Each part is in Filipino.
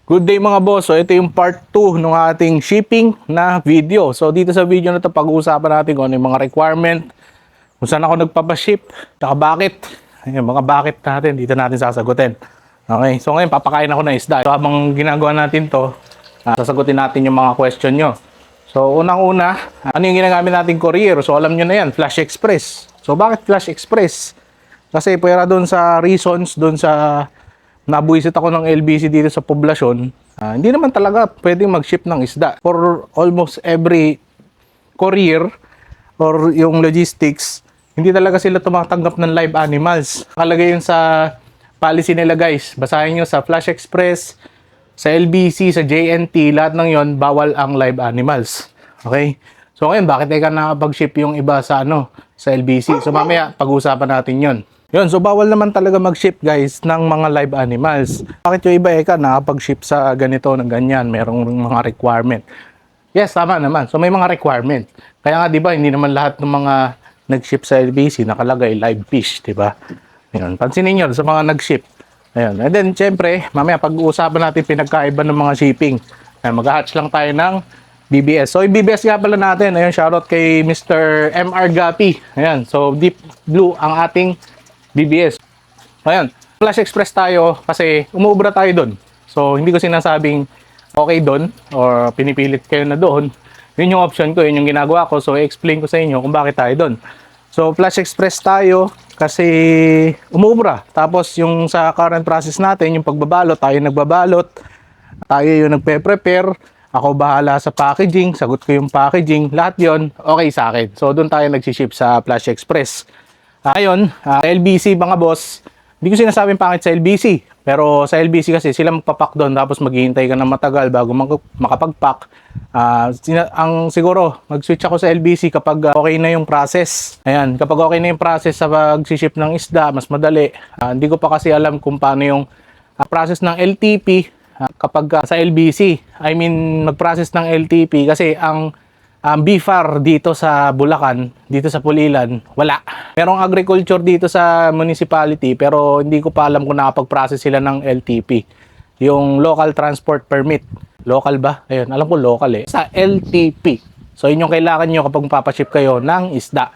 Good day mga boss. So ito yung part 2 ng ating shipping na video. So dito sa video na to pag-uusapan natin kung ano yung mga requirement, kung saan ako nagpapaship, saka bakit. Yung mga bakit natin dito natin sasagutin. Okay, so ngayon papakain ako ng isda. So habang ginagawa natin to, sasagutin natin yung mga question nyo. So unang-una, ano yung ginagamit natin courier? So alam nyo na yan, Flash Express. So bakit Flash Express? Kasi pwera doon sa reasons, doon sa nabuisit ako ng LBC dito sa poblasyon, hindi naman talaga pwedeng mag-ship ng isda. For almost every courier or yung logistics, hindi talaga sila tumatanggap ng live animals. Nakalagay yun sa policy nila guys. Basahin nyo sa Flash Express, sa LBC, sa JNT, lahat ng yon bawal ang live animals. Okay? So ngayon, bakit ka nakapag-ship yung iba sa sa LBC? So mamaya, pag-usapan natin yon. Yun, so bawal naman talaga mag-ship guys ng mga live animals. Bakit yung iba nakapag-ship sa ganito ng ganyan? Merong mga requirement. Yes, tama naman. So may mga requirement. Kaya nga 'di ba, hindi naman lahat ng mga nag-ship sa LBC nakalagay live fish, 'di ba? Ayun, pansinin niyo sa mga nag-ship. Ayun. And then syempre, mamaya pag-uusapan natin pinagkaiba ng mga shipping. Mag-hatch lang tayo ng BBS. So, yung BBS nga pala natin, ayun, shoutout kay Mr. MR Gapi. Ayan, so deep blue ang ating BBS. Ayan, Flash Express tayo kasi umuubra tayo doon. So, hindi ko sinasabing okay doon or pinipilit kayo na doon. Yun yung option ko, yun yung ginagawa ko. So, i-explain ko sa inyo kung bakit tayo doon. So, Flash Express tayo kasi umuubra. Tapos, yung sa current process natin, yung pagbabalot, tayo nagbabalot. Tayo yung nagpe-prepare. Ako bahala sa packaging, sagot ko yung packaging. Lahat yon okay sa akin. So, doon tayo nagsiship sa Flash Express. Ngayon, LBC mga boss, hindi ko sinasabing pangit sa LBC. Pero sa LBC kasi sila magpapak doon tapos maghihintay ka na matagal bago makapag-pack. Ang siguro, mag-switch ako sa LBC kapag okay na yung process. Ayan, kapag okay na yung process sa pag-ship ng isda, mas madali. Hindi ko pa kasi alam kung paano yung process ng LTP kapag sa LBC. I mean, mag-process ng LTP kasi ang BFAR dito sa Bulacan, dito sa Pulilan, wala. Merong agriculture dito sa municipality pero hindi ko pa alam kung nakapag-process sila ng LTP. Yung local transport permit. Local ba? Ayun, alam ko local sa LTP. So yun yung kailangan nyo kapag papaship kayo ng isda.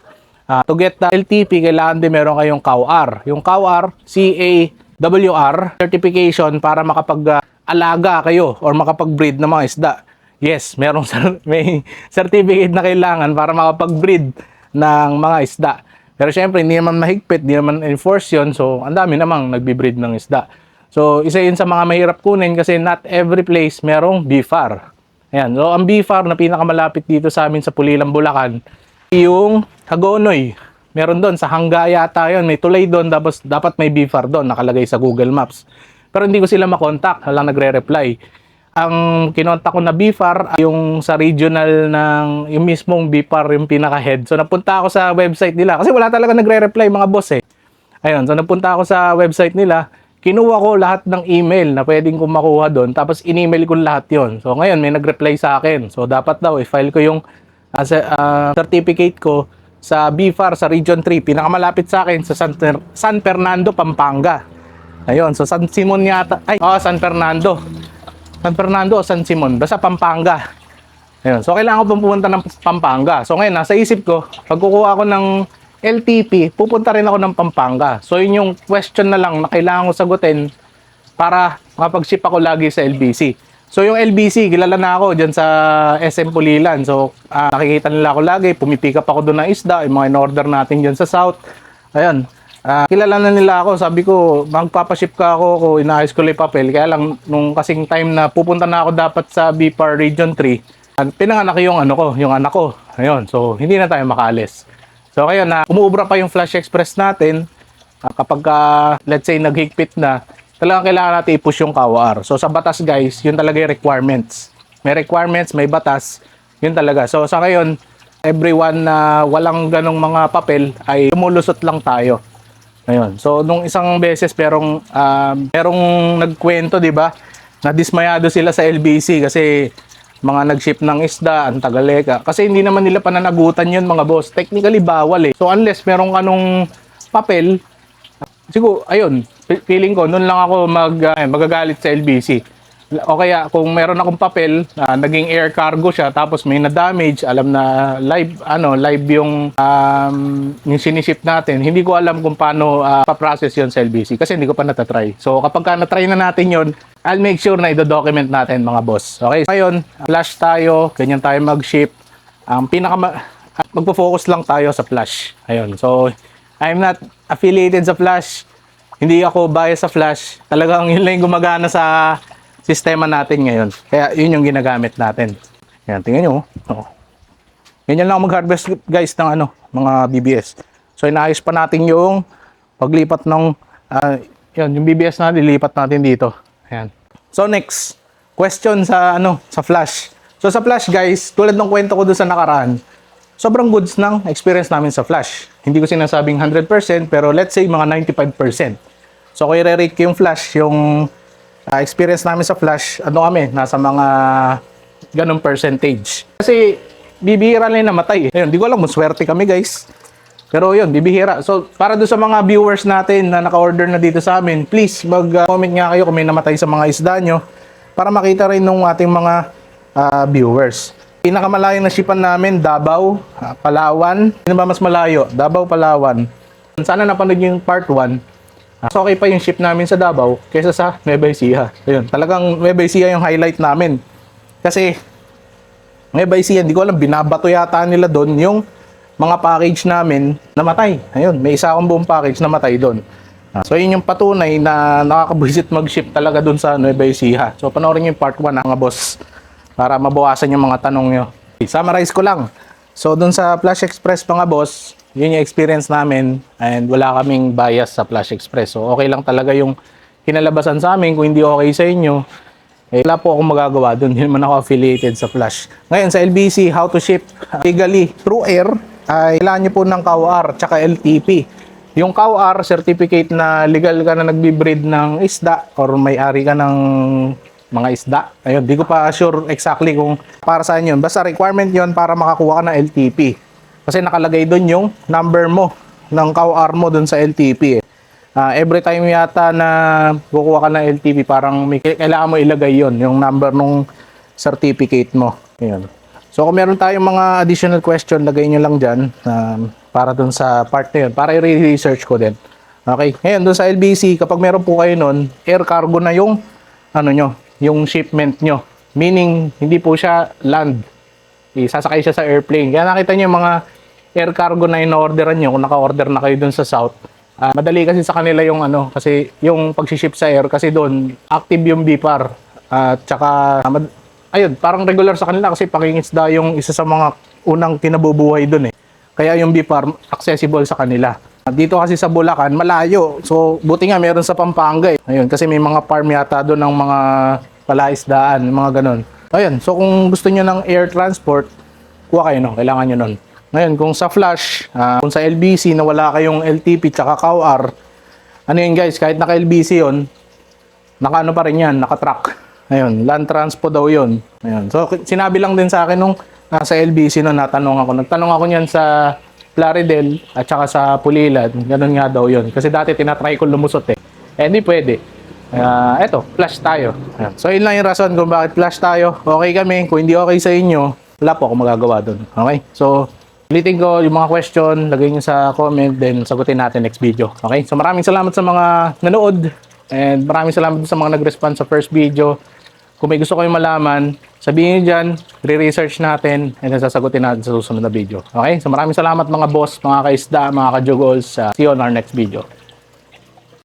To get the LTP, kailangan din meron kayong CAWR. Yung CAWR, CAWR, certification para makapag-alaga kayo or makapag-breed ng mga isda. Yes, may certificate na kailangan para makapag-breed ng mga isda. Pero syempre, hindi naman mahigpit, hindi naman enforce yun. So, ang dami namang nagbi-breed ng isda. So, isa yun sa mga mahirap kunin kasi not every place merong BFAR. Ayan. So, ang BFAR na pinakamalapit dito sa amin sa Pulilan, Bulacan, yung Hagonoy. Meron doon, sa Hangga yata yun. May tulay doon, dapat may BFAR doon, nakalagay sa Google Maps. Pero hindi ko sila makontak, walang nagre-reply. Ang kinontak ko na BFAR, yung sa regional yung mismong BFAR, yung pinaka-head. So, napunta ako sa website nila. Kasi wala talaga nagre-reply mga boss Ayun, so napunta ako sa website nila. Kinuha ko lahat ng email na pwedeng kong makuha doon. Tapos, in-email ko lahat yon. So, ngayon, may nag-reply sa akin. So, dapat daw, i-file ko yung certificate ko sa BFAR, sa Region 3. Pinakamalapit sa akin, sa San Fernando, Pampanga. Ayun, so San Simon yata. San Fernando. San Fernando o San Simon, basta Pampanga. Ayun. So, kailangan ko pumunta ng Pampanga. So, ngayon, nasa isip ko, pag kukuha ako ng LTP, pupunta rin ako ng Pampanga. So, yun yung question na lang na kailangan ko sagutin para makapag-ship ako lagi sa LBC. So, yung LBC, kilala na ako dyan sa SM Pulilan. So, nakikita nila ako lagi, pumipick up ako doon ng isda, yung mga in-order natin dyan sa South. Ayun. Kilala na nila ako, sabi ko, magpapaship ka ako, inaayos ko lang yung papel. Kaya lang, nung kasing time na pupunta na ako dapat sa BFAR Region 3, pinanganak yung anak ko. Ayun, so hindi na tayo makaalis. So kaya umuubra pa yung Flash Express natin. Kapag, let's say, naghigpit na, talagang kailangan natin i-push yung CAWR. So sa batas guys, yun talaga yung requirements. May requirements, may batas, yun talaga. So sa ngayon, everyone na walang ganong mga papel ay lumulusot lang tayo. Ayun. So nung isang beses merong nagkwento, 'di ba? Nadismayado sila sa LBC kasi mga nag-ship ng isda, ang tagaleka. Kasi hindi naman nila pananagutan 'yun, mga boss. Technically bawal So unless merong kanong papel, siguro ayun, feeling ko noon lang ako magagalit sa LBC. O kaya kung meron akong papel na naging air cargo siya tapos may na-damage, alam na live yung siniship natin. Hindi ko alam kung paano pa-process yon sa LBC kasi hindi ko pa natatry. So kapag ka na-try na natin yon, I'll make sure na i-document natin mga boss. Okay, ngayon, flash tayo, ganyan tayo mag-ship. Magpo-focus lang tayo sa flash. Ayun. So I'm not affiliated sa flash. Hindi ako bias sa flash. Talagang yun lang yung gumagana sa sistema natin ngayon. Kaya yun yung ginagamit natin. Yan, tingnan nyo. Oh. Ganyan lang mag-harvest guys ng mga BBS. So inaayos pa natin yung paglipat ng yung BBS na lilipat natin dito. Ayan. So next, question sa sa flash. So sa flash guys, tulad ng kwento ko doon sa nakaraan, sobrang goods ng experience namin sa flash. Hindi ko sinasabing 100%, pero let's say mga 95%. So kung i-rate ko yung flash, yung experience namin sa flash, nasa mga ganong percentage. Kasi bibihira lang namatay. Ayun, di ko alam kung swerte kami guys. Pero yun, bibihira. So para doon sa mga viewers natin na naka-order na dito sa amin, please mag-comment nga kayo kung may namatay sa mga isda nyo para makita rin ng ating mga viewers. Pinakamalayong na shipan namin, Davao, Palawan. Sino ba mas malayo? Davao, Palawan. Sana napanood yung part 1. So okay pa yung ship namin sa Davao kaysa sa Nueva Ecija. Ayun, talagang Nueva Ecija yung highlight namin. Kasi Nueva Ecija, hindi ko alam, binabato yata nila doon yung mga package namin namatay. Ayun, may isa akong buong package namatay doon. So yun yung patunay na nakakabuisit mag-ship talaga doon sa Nueva Ecija. So panoorin yung part 1 mga boss para mabawasan yung mga tanong nyo. Summarize ko lang. So doon sa Flash Express mga boss, yun yung experience namin and wala kaming bias sa Flash Express. So okay lang talaga yung kinalabasan sa amin. Kung hindi okay sa inyo, wala po akong magagawa doon. Hindi naman ako affiliated sa Flash. Ngayon sa LBC, how to ship legally through air, ay kailangan nyo po ng COWR tsaka LTP. Yung COWR, certificate na legal ka na nagbi-breed ng isda or may-ari ka ng mga isda. Ayun, di ko pa sure exactly kung para saan yun. Basta requirement yun para makakuha ka ng LTP. Kasi nakalagay doon yung number mo ng COWR mo doon sa LTP. Every time yata na kukuha ka ng LTP, parang kailangan mo ilagay yon yung number ng certificate mo. Ayun. So kung meron tayong mga additional question, lagay nyo lang dyan para doon sa part na yun. Para i-research ko din. Okay. Ngayon, doon sa LBC, kapag meron po kayo nun, air cargo na yung yung shipment nyo. Meaning, hindi po siya land. Sasakay siya sa airplane. Kaya nakita nyo yung mga air cargo na in-orderan nyo, kung naka-order na kayo dun sa south. Madali kasi sa kanila yung kasi yung pag-ship sa air, kasi doon active yung BPAR. Tsaka, ayun, parang regular sa kanila kasi pangingisda yung isa sa mga unang kinabubuhay doon eh. Kaya yung BPAR accessible sa kanila. Dito kasi sa Bulacan, malayo. So, buti nga meron sa Pampanga eh. Ayun, kasi may mga farm yata doon ng mga palaisdaan, mga ganon. Ayun, so kung gusto nyo ng air transport, kuha kayo kailangan nyo nun. Ngayon, kung sa Flash, kung sa LBC na wala kayong LTP tsaka COWR, yun guys, kahit naka LBC yun, pa rin yan, naka-truck. Ayun, land transpo daw yun. Ayun, so sinabi lang din sa akin nung nasa LBC nung nagtanong ako niyan sa Plaridel at saka sa Pulilan, ganun nga daw yun. Kasi dati tinatry ko lumusot eh. Hindi pwede. Eto, flash tayo. Ayan. So, yun lang yung rason kung bakit flash tayo. Okay kami. Kung hindi okay sa inyo, wala po akong magagawa dun. Okay? So, ulitin ko yung mga question, lagay nyo sa comment, then sagutin natin next video. Okay? So, maraming salamat sa mga nanood and maraming salamat sa mga nag-respond sa first video. Kung may gusto kayong malaman, sabihin nyo dyan, re-research natin, and then sasagutin natin sa susunod na video. Okay? So, maraming salamat mga boss, mga kaisda, mga kajugols. See you on our next video.